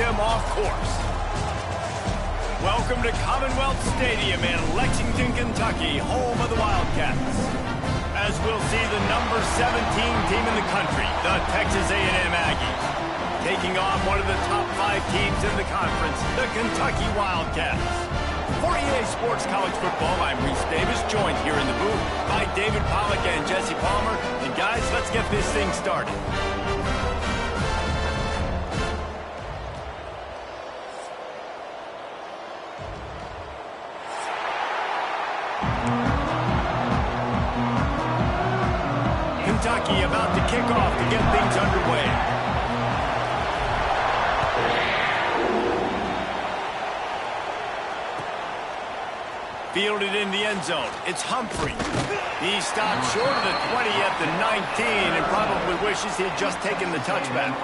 them off course. Welcome to Commonwealth Stadium in Lexington, Kentucky, home of the Wildcats. As we'll see the number 17 team in the country, the Texas A&M Aggies, taking on one of the top 5 teams in the conference, the Kentucky Wildcats. For EA Sports College Football, I'm Reese Davis, joined here in the booth by David Pollack and Jesse Palmer. And guys, let's get this thing started. Kentucky about to kick off to get things underway. Fielded in the end zone. It's Humphrey. He stopped short of the 20 at the 19 and probably wishes he had just taken the touchback.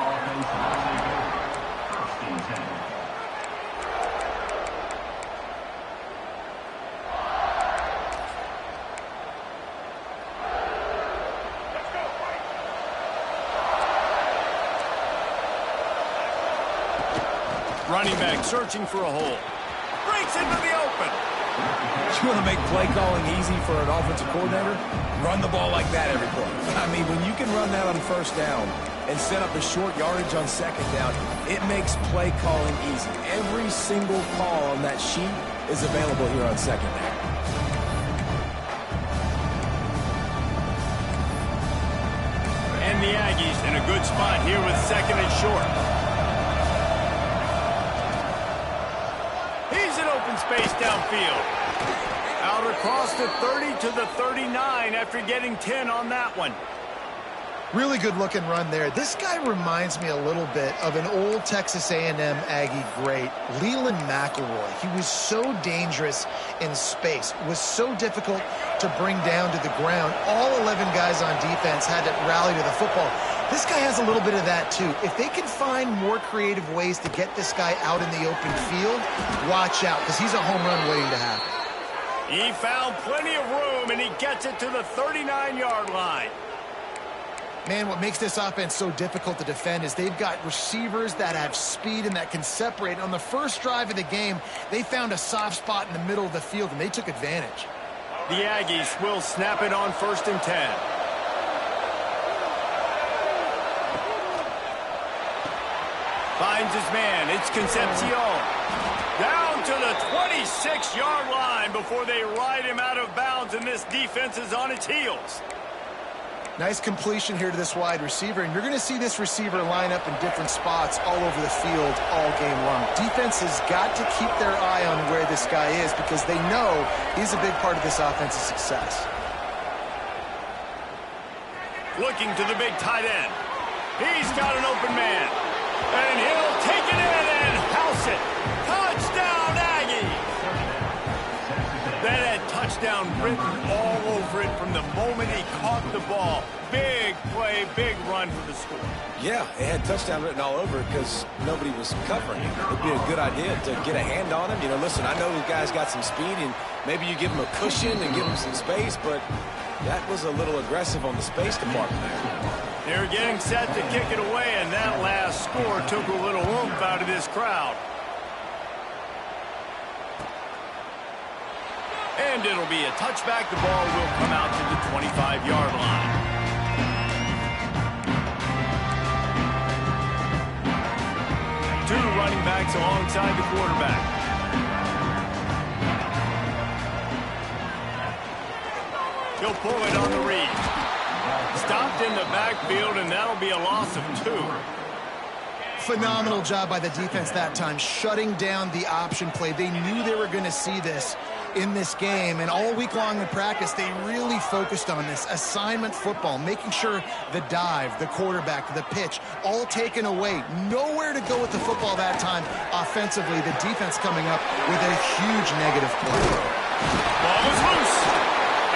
Running back searching for a hole. Breaks into the open. You want to make play calling easy for an offensive coordinator? Run the ball like that every play. I mean, when you can run that on first down and set up a short yardage on second down, it makes play calling easy. Every single call on that sheet is available here on second down. And the Aggies in a good spot here with second and short. He's in open space downfield. Out across the 30 to the 39 after getting 10 on that one. Really good looking run there. This guy reminds me a little bit of an old Texas A&M Aggie great, Leland McElroy. He was so dangerous in space, was so difficult to bring down to the ground. All 11 guys on defense had to rally to the football. This guy has a little bit of that too. If they can find more creative ways to get this guy out in the open field, watch out, because he's a home run waiting to happen. He found plenty of room, and he gets it to the 39-yard line. Man, what makes this offense so difficult to defend is they've got receivers that have speed and that can separate. On the first drive of the game, they found a soft spot in the middle of the field, and they took advantage. The Aggies will snap it on 1st and 10. Finds his man. It's Concepcion. Down to the 26-yard line before they ride him out of bounds, and this defense is on its heels. Nice completion here to this wide receiver, and you're going to see this receiver line up in different spots all over the field all game long. Defense has got to keep their eye on where this guy is because they know he's a big part of this offense's success. Looking to the big tight end. He's got an open man, and he'll take it in and house it. Touchdown, Aggies! That had touchdown written all over it from the moment he caught the ball. Big play, big run for the score. Yeah, it had touchdown written all over it because nobody was covering him. It'd be a good idea to get a hand on him. You know, listen, I know the guy's got some speed, and maybe you give him a cushion and give him some space, but that was a little aggressive on the space department there. They're getting set to kick it away, and that last score took a little oomph out of this crowd. And it'll be a touchback. The ball will come out to the 25-yard line. Two running backs alongside the quarterback. He'll pull it on the read. Stopped in the backfield, and that'll be a loss of 2. Phenomenal job by the defense that time, shutting down the option play. They knew they were going to see this in this game, and all week long in practice, they really focused on this assignment football, making sure the dive, the quarterback, the pitch, all taken away. Nowhere to go with the football that time offensively. The defense coming up with a huge negative play. Ball is loose,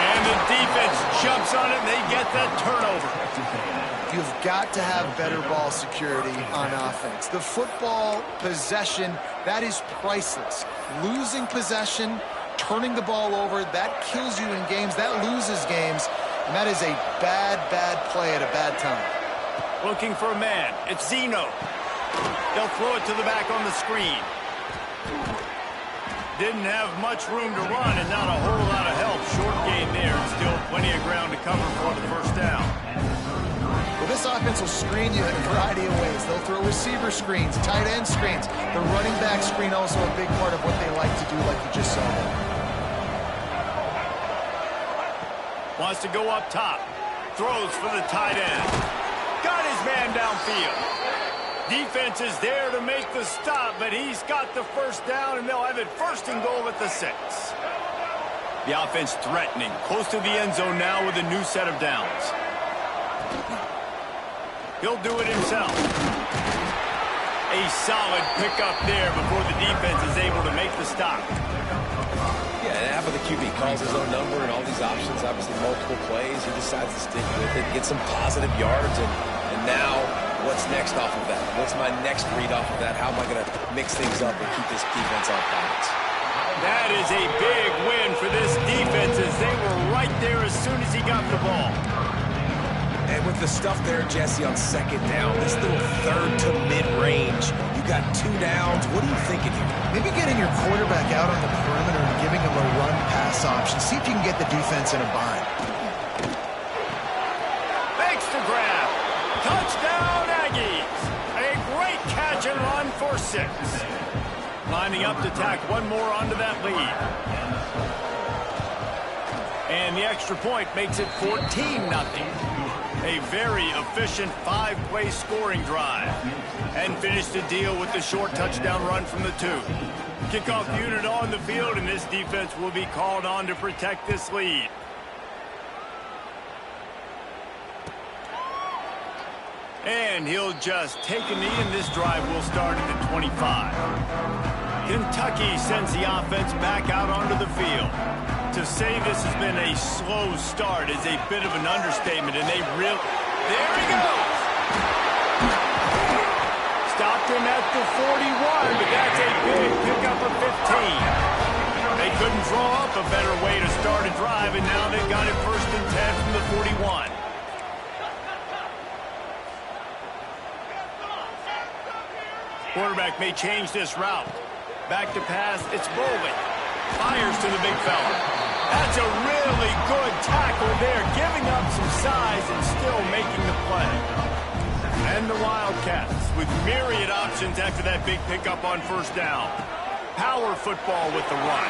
and the defense jumps on it, and they get that turnover. You've got to have better ball security on offense. The football possession, that is priceless. Losing possession, turning the ball over, that kills you in games, that loses games, and that is a bad, bad play at a bad time. Looking for a man. It's Zeno. They'll throw it to the back on the screen. Didn't have much room to run and not a whole lot of help. Short gain there and still plenty of ground to cover for the first down. Well, this offense will screen you in a variety of ways. They'll throw receiver screens, tight end screens. The running back screen also a big part of what they like to do, like you just saw there. Wants to go up top. Throws for the tight end. Got his man downfield. Defense is there to make the stop, but he's got the first down, and they'll have it first and goal at the 6. The offense threatening. Close to the end zone now with a new set of downs. He'll do it himself. A solid pickup there before the defense is able to make the stop. Yeah, and after the QB calls his own number and all these options, obviously multiple plays, he decides to stick with it, get some positive yards, and now what's next off of that? What's my next read off of that? How am I going to mix things up and keep this defense on balance? That is a big win for this defense as they were right there as soon as he got the ball. And with the stuff there, Jesse, on second down, this little third to mid-range, you got 2 downs. What are you thinking here? Maybe getting your quarterback out on the perimeter and giving him a run-pass option. See if you can get the defense in a bind. Makes the grab. Touchdown, Aggies. A great catch and run for 6. Lining up to tack one more onto that lead. And the extra point makes it 14-0. A very efficient 5-play scoring drive. And finish the deal with the short touchdown run from the 2. Kickoff unit on the field, and this defense will be called on to protect this lead. And he'll just take a knee, and this drive will start at the 25. Kentucky sends the offense back out onto the field. To say this has been a slow start is a bit of an understatement, and they really... There he goes! Stopped him at the 41, but that's a big pickup of 15. They couldn't draw up a better way to start a drive, and now they've got it 1st and 10 from the 41. Quarterback may change this route. Back to pass, it's Bowling. Fires to the big fella. That's a really good tackle there, giving up some size and still making the play. And the Wildcats with myriad options after that big pickup on 1st down. Power football with the run.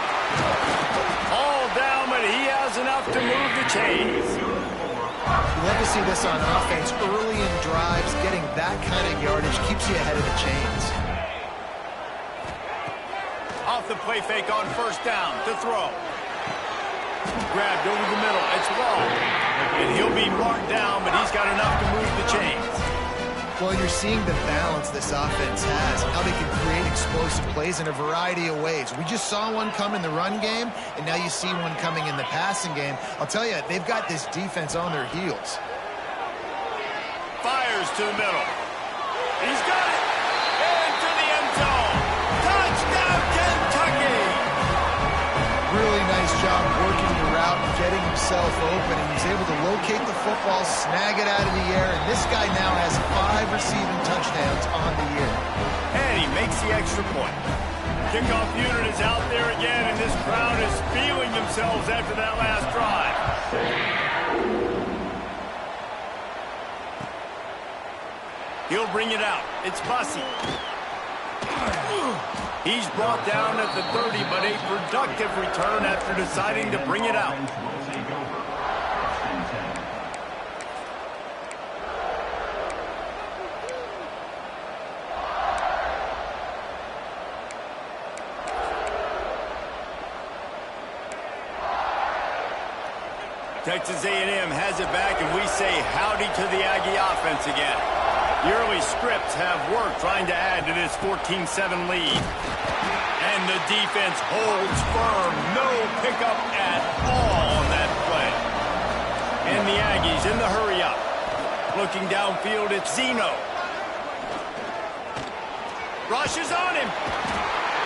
All down, but he has enough to move the chains. You love to see this on offense. Early in drives, getting that kind of yardage keeps you ahead of the chains. Off the play fake on 1st down to throw. Grabbed over the middle. It's long. And he'll be marked down, but he's got enough to move the chains. Well, you're seeing the balance this offense has, how they can create explosive plays in a variety of ways. We just saw one come in the run game, and now you see one coming in the passing game. I'll tell you, they've got this defense on their heels. Fires to the middle. He's got it. And to the end zone. Touchdown, Kentucky! Really nice job working the route and getting himself open, and he's able to locate the football, snag it out of the air, and this guy now has 5 receiving touchdowns on the year. And he makes the extra point. Kickoff unit is out there again, and this crowd is feeling themselves after that last drive. He'll bring it out. It's Bussey. He's brought down at the 30, but a productive return after deciding to bring it out. Texas A&M has it back, and we say howdy to the Aggie offense again. The early scripts have worked trying to add to this 14-7 lead. And the defense holds firm. No pickup at all on that play. And the Aggies in the hurry-up. Looking downfield, it's Zeno. Rushes on him.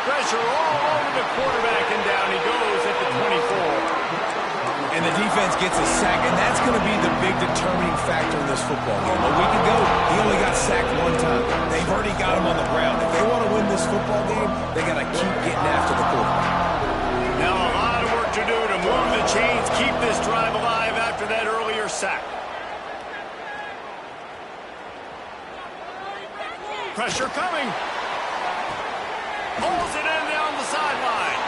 Pressure all over the quarterback, and down he goes at the 24. And the defense gets a sack, and that's going to be the big determining factor in this football game. A week ago, he only got sacked one time. They've already got him on the ground. If they want to win this football game, they got to keep getting after the quarterback. Now a lot of work to do to move the chains, keep this drive alive after that earlier sack. Pressure coming. Pulls it in down the sideline.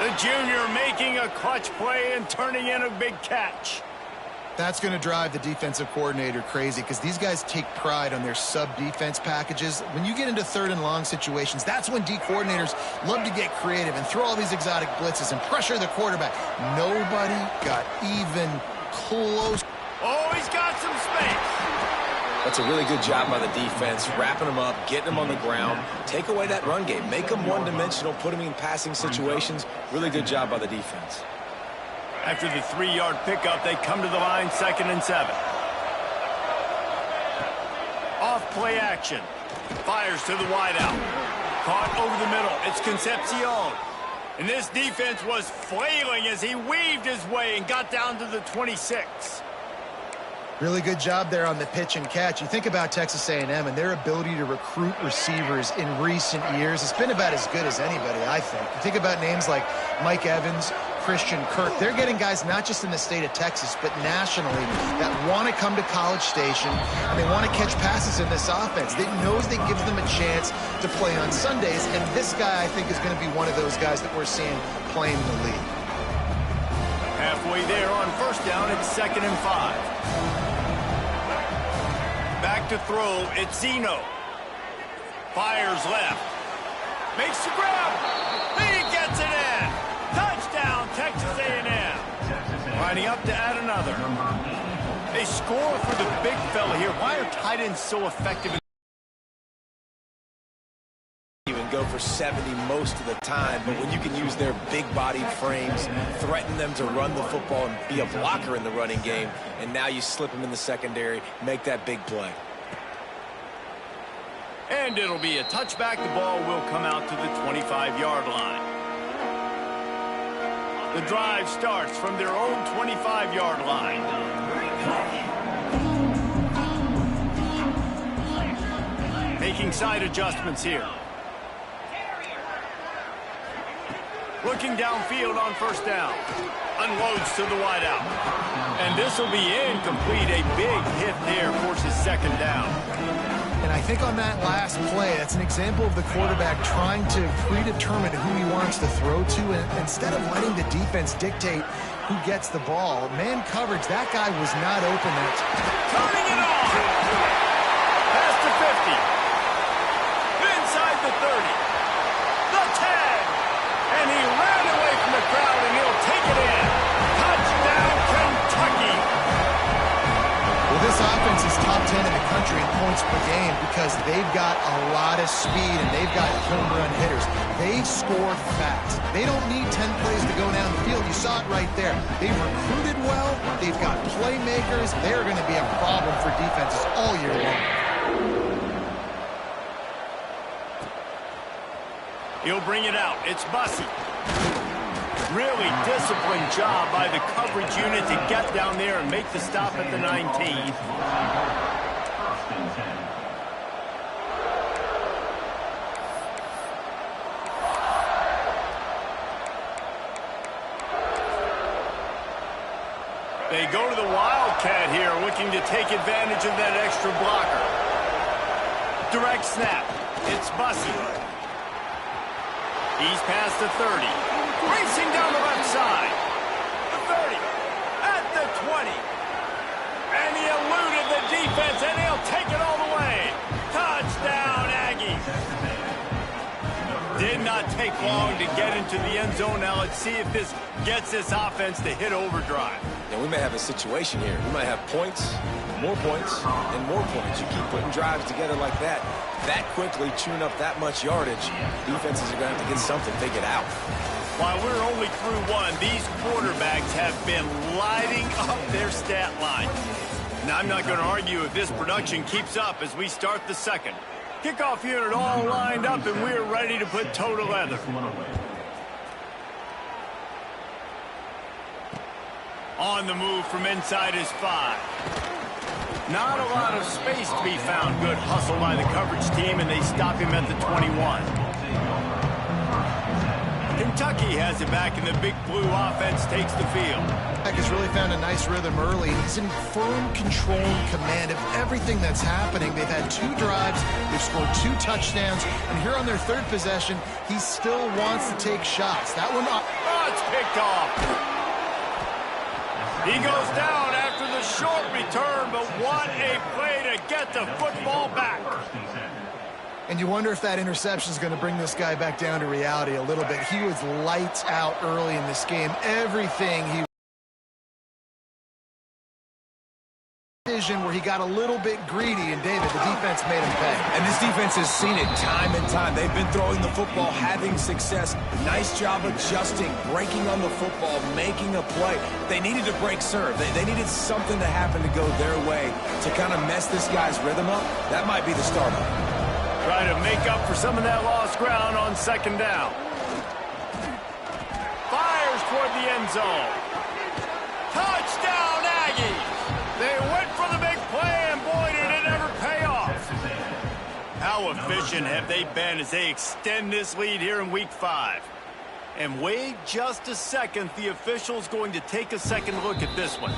The junior making a clutch play and turning in a big catch. That's going to drive the defensive coordinator crazy because these guys take pride on their sub-defense packages. When you get into third and long situations, that's when D coordinators love to get creative and throw all these exotic blitzes and pressure the quarterback. Nobody got even close. Oh, he's got some space. That's a really good job by the defense, wrapping them up, getting them on the ground. Take away that run game. Make them one-dimensional, put them in passing situations. Really good job by the defense. After the 3-yard pickup, they come to the line 2nd and 7. Off play action. Fires to the wideout. Caught over the middle. It's Concepcion. And this defense was flailing as he weaved his way and got down to the 26. Really good job there on the pitch and catch. You think about Texas A&M and their ability to recruit receivers in recent years. It's been about as good as anybody, I think. You think about names like Mike Evans, Christian Kirk. They're getting guys not just in the state of Texas, but nationally that want to come to College Station, and they want to catch passes in this offense. They knows that gives them a chance to play on Sundays, and this guy, I think, is going to be one of those guys that we're seeing playing in the league. Halfway there on 1st down, it's 2nd and 5. Back to throw, it's Zeno. Fires left. Makes the grab. He gets it in. Touchdown, Texas A&M. Lining up to add another. They score for the big fella here. Why are tight ends so effective? Even go for 70 most of the time, but when you can use their big-bodied frames, threaten them to run the football and be a blocker in the running game, and now you slip them in the secondary, make that big play. And it'll be a touchback. The ball will come out to the 25-yard line. The drive starts from their own 25-yard line. Making side adjustments here. Looking downfield on 1st down. Unloads to the wideout. And this will be incomplete. A big hit there forces 2nd down. And I think on that last play, that's an example of the quarterback trying to predetermine who he wants to throw to. And instead of letting the defense dictate who gets the ball, man coverage, that guy was not open. Turning it on. Past the 50. Inside the 30. The 10. And he ran away from the crowd, and he'll take it in. Touchdown, Kentucky. Well, this offense is top 10 in the country in points per game because they've got a lot of speed and they've got home run hitters. They score fast. They don't need 10 plays to go down the field. You saw it right there. They've recruited well. They've got playmakers. They're going to be a problem for defenses all year long. He'll bring it out. It's Bussey. Really disciplined job by the coverage unit to get down there and make the stop at the 19. They go to the Wildcat here, looking to take advantage of that extra blocker. Direct snap. It's Bussey. He's past the 30. Racing down the left side. The 30. At the 20. And he eluded the defense, and he'll take it all the way. Touchdown, Aggies. Did not take long to get into the end zone. Now let's see if this gets this offense to hit overdrive. Yeah, we may have a situation here. We might have points, and more points. You keep putting drives together like that quickly, chewing up that much yardage, defenses are going to have to get something figured out. While we're only through one, these quarterbacks have been lighting up their stat line. Now, I'm not going to argue if this production keeps up as we start the second. Kickoff unit all lined up, and we're ready to put toe to leather. On the move from inside his 5. Not a lot of space to be found. Good hustle by the coverage team, and they stop him at the 21. Kentucky has it back, and the Big Blue offense takes the field. Has really found a nice rhythm early. He's in firm control and command of everything that's happening. They've had 2 drives. They've scored 2 touchdowns. And here on their 3rd possession, he still wants to take shots. That one, it's picked off. He goes down after the short return, but what a play to get the football back. And you wonder if that interception is going to bring this guy back down to reality a little bit. He was lights out early in this game. Everything he where he got a little bit greedy, and David, the defense made him pay. And this defense has seen it time and time. They've been throwing the football, having success. Nice job adjusting, breaking on the football, making a play. They needed to break serve. They needed something to happen to go their way to kind of mess this guy's rhythm up. That might be the start of it. Try to make up for some of that lost ground on 2nd down. Fires toward the end zone. Touchdown, Aggies! They went for the big play, and boy, did it ever pay off. How efficient have they been as they extend this lead here in Week 5? And wait just a second, the official's going to take a second look at this one.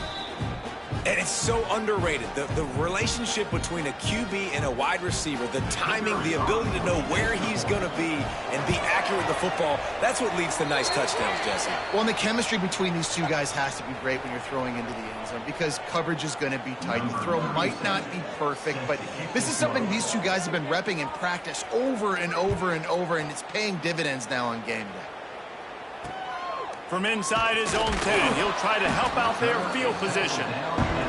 And it's so underrated. The relationship between a QB and a wide receiver, the timing, the ability to know where he's going to be and be accurate with the football, that's what leads to nice touchdowns, Jesse. Well, and the chemistry between these 2 guys has to be great when you're throwing into the end zone because coverage is going to be tight. The throw might not be perfect, but this is something these 2 guys have been repping in practice over and over and over, and it's paying dividends now on game day. From inside his own 10, he'll try to help out their field position.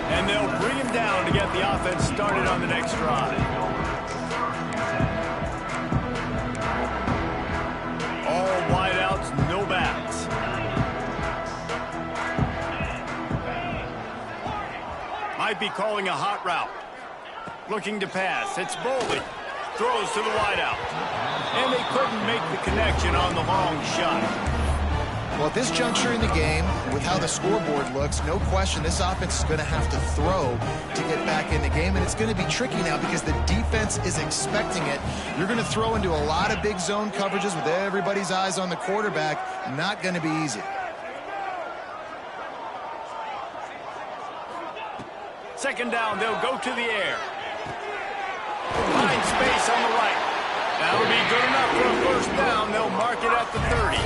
And they'll bring him down to get the offense started on the next drive. All wideouts, no backs. Might be calling a hot route. Looking to pass. It's Boley. Throws to the wideout. And they couldn't make the connection on the long shot. Well, at this juncture in the game, with how the scoreboard looks, no question this offense is going to have to throw to get back in the game, and it's going to be tricky now because the defense is expecting it. You're going to throw into a lot of big zone coverages with everybody's eyes on the quarterback. Not going to be easy. Second down, they'll go to the air. Find space on the right. That would be good enough for a first down. They'll mark it at the 30.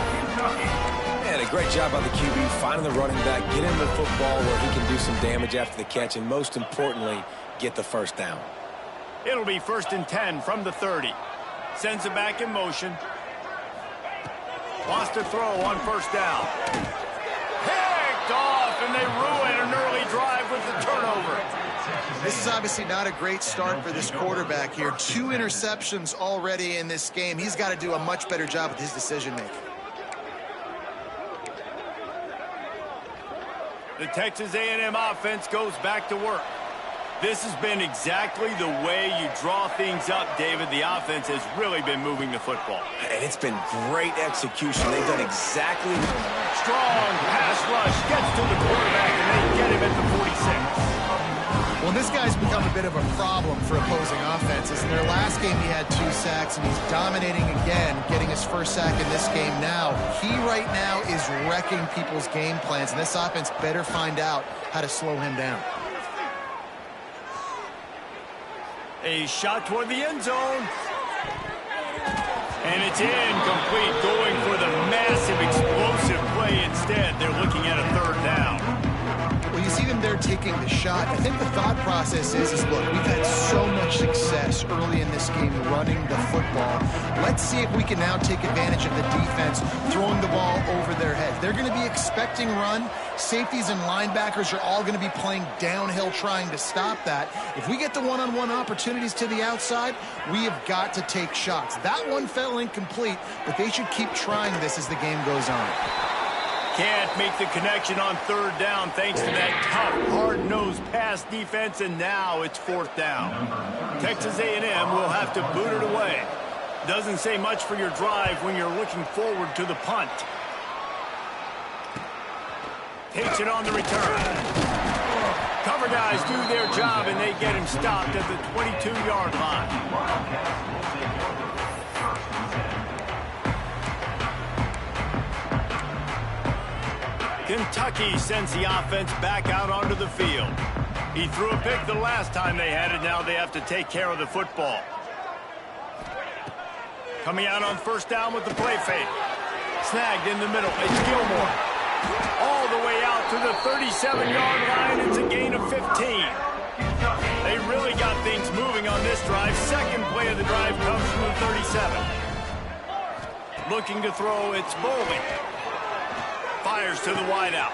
And a great job by the QB finding the running back, get him the football where he can do some damage after the catch, and most importantly, get the first down. It'll be 1st and 10 from the 30. Sends it back in motion. Wants to throw on 1st down. Picked off, and they ruin an early drive with the turnover. This is obviously not a great start for this quarterback here. 2 interceptions already in this game. He's got to do a much better job with his decision-making. The Texas A&M offense goes back to work. This has been exactly the way you draw things up, David. The offense has really been moving the football. And it's been great execution. They've done exactly. Strong pass rush gets to the quarterback, and they get him at the 46. Well, this guy's become a bit of a problem for opposing offenses. In their last game, he had 2 sacks, and he's dominating again, getting his first sack in this game now. He right now is wrecking people's game plans, and this offense better find out how to slow him down. A shot toward the end zone. And it's incomplete, going for the massive explosive play instead. They're looking at a 3rd down. Well, you see them there taking the shot. I think the thought process is look, we've had so much success early in this game running the football. Let's see if we can now take advantage of the defense throwing the ball over their heads. They're going to be expecting run. Safeties and linebackers are all going to be playing downhill trying to stop that. If we get the one-on-one opportunities to the outside, we have got to take shots. That one fell incomplete, but they should keep trying this as the game goes on. Can't make the connection on 3rd down thanks to that tough, hard-nosed pass defense, and now it's 4th down. Texas A&M will have to boot it away. Doesn't say much for your drive when you're looking forward to the punt. Takes it on the return. Cover guys do their job, and they get him stopped at the 22-yard line. Kentucky sends the offense back out onto the field. He threw a pick the last time they had it. Now they have to take care of the football. Coming out on first down with the play fake. Snagged in the middle. It's Gilmore. All the way out to the 37-yard line. It's a gain of 15. They really got things moving on this drive. Second play of the drive comes from the 37. Looking to throw, it's Bowling. Fires to the wideout.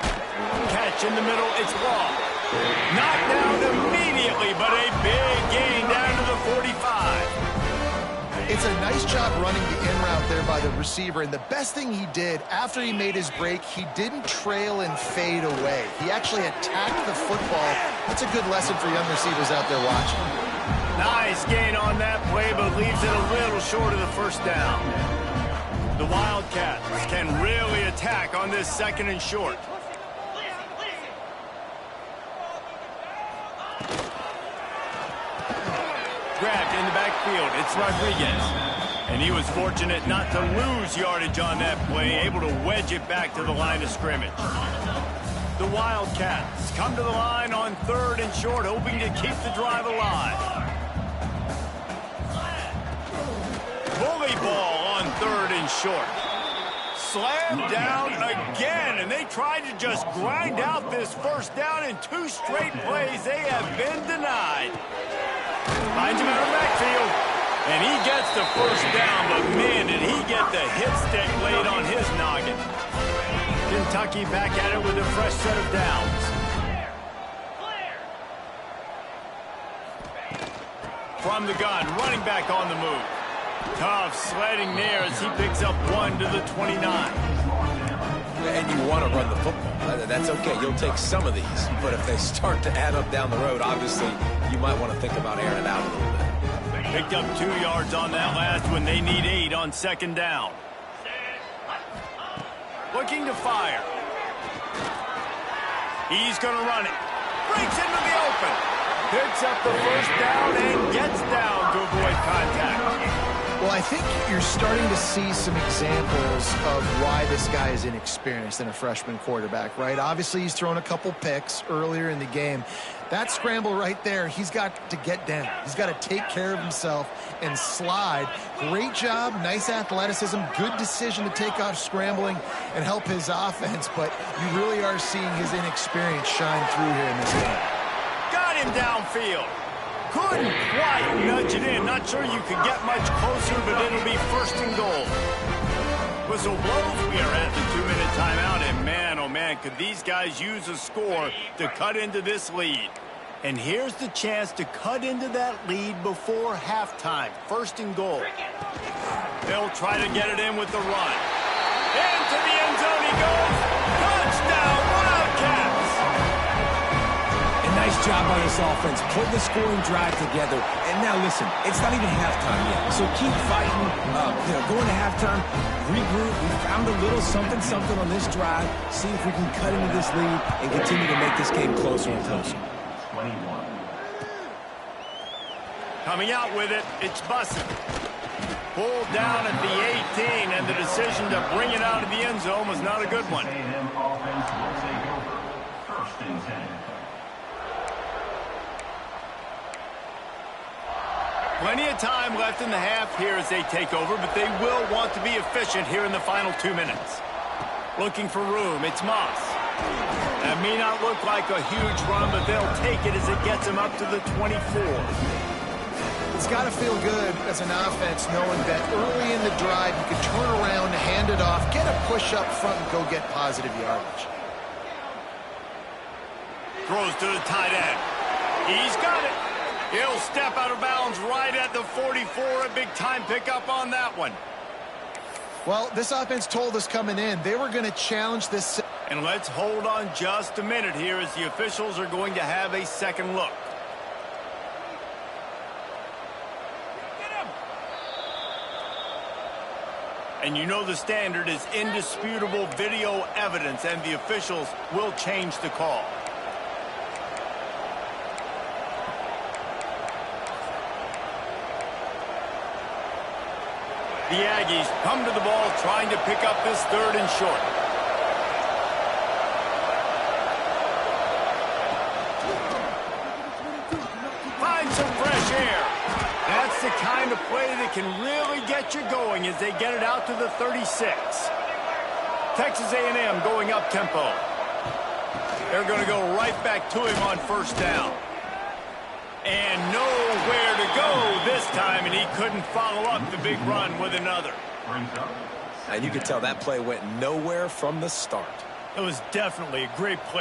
Catch in the middle, it's Law. Knocked down immediately, but a big gain down to the 45. It's a nice job running the in route there by the receiver, and the best thing he did after he made his break, he didn't trail and fade away. He actually attacked the football. That's a good lesson for young receivers out there watching. Nice gain on that play, but leaves it a little short of the first down. The Wildcats can really attack on this second and short. Grabbed in the backfield. It's Rodriguez. And he was fortunate not to lose yardage on that play, able to wedge it back to the line of scrimmage. The Wildcats come to the line on third and short, hoping to keep the drive alive. Bully ball on third and short. Slammed down again, and they tried to just grind out this first down in 2 straight plays. They have been denied. Finds him out of backfield, and he gets the first down, but man, did he get the hit stick laid on his noggin. Kentucky back at it with a fresh set of downs. From the gun, running back on the move. Tough sledding there as he picks up 1 to the 29. And you want to run the football. That's okay. You'll take some of these. But if they start to add up down the road, obviously, you might want to think about airing it out a little bit. Picked up 2 yards on that last one. They need 8 on second down. Looking to fire. He's going to run it. Breaks into the open. Picks up the first down and gets down to avoid contact. Well, I think you're starting to see some examples of why this guy is inexperienced in a freshman quarterback, right? Obviously, he's thrown a couple picks earlier in the game. That scramble right there, he's got to get down. He's got to take care of himself and slide. Great job, nice athleticism, good decision to take off scrambling and help his offense, but you really are seeing his inexperience shine through here in this game. Got him downfield. Couldn't quite nudge it in. Not sure you could get much closer, but it'll be first and goal. Whistle blows. We are at the 2-minute timeout, and man, oh man, could these guys use a score to cut into this lead. And here's the chance to cut into that lead before halftime. First and goal. They'll try to get it in with the run. Into the end zone he goes. Touchdown, Wildcats! Nice job by this offense, putting the scoring drive together. And now listen, it's not even halftime yet, so keep fighting. Going to halftime, regroup. We found a little something on this drive. See if we can cut into this lead and continue to make this game closer and closer. Coming out with it, it's Bussin. Pulled down at the 18, and the decision to bring it out of the end zone was not a good one. Plenty of time left in the half here as they take over, but they will want to be efficient here in the final 2 minutes. Looking for room, it's Moss. That may not look like a huge run, but they'll take it as it gets them up to the 24. It's got to feel good as an offense knowing that early in the drive you can turn around, hand it off, get a push up front, and go get positive yardage. Throws to the tight end. He's got it. He'll step out of bounds right at the 44. A big-time pickup on that one. Well, this offense told us coming in they were going to challenge this. And let's hold on just a minute here as the officials are going to have a second look. And you know the standard is indisputable video evidence, and the officials will change the call. The Aggies come to the ball trying to pick up this 3rd and short. Find some fresh air. That's the kind of play that can really get you going as they get it out to the 36. Texas A&M going up tempo. They're going to go right back to him on 1st down. And nowhere to go this time, and he couldn't follow up the big run with another. And you could tell that play went nowhere from the start. It was definitely a great play.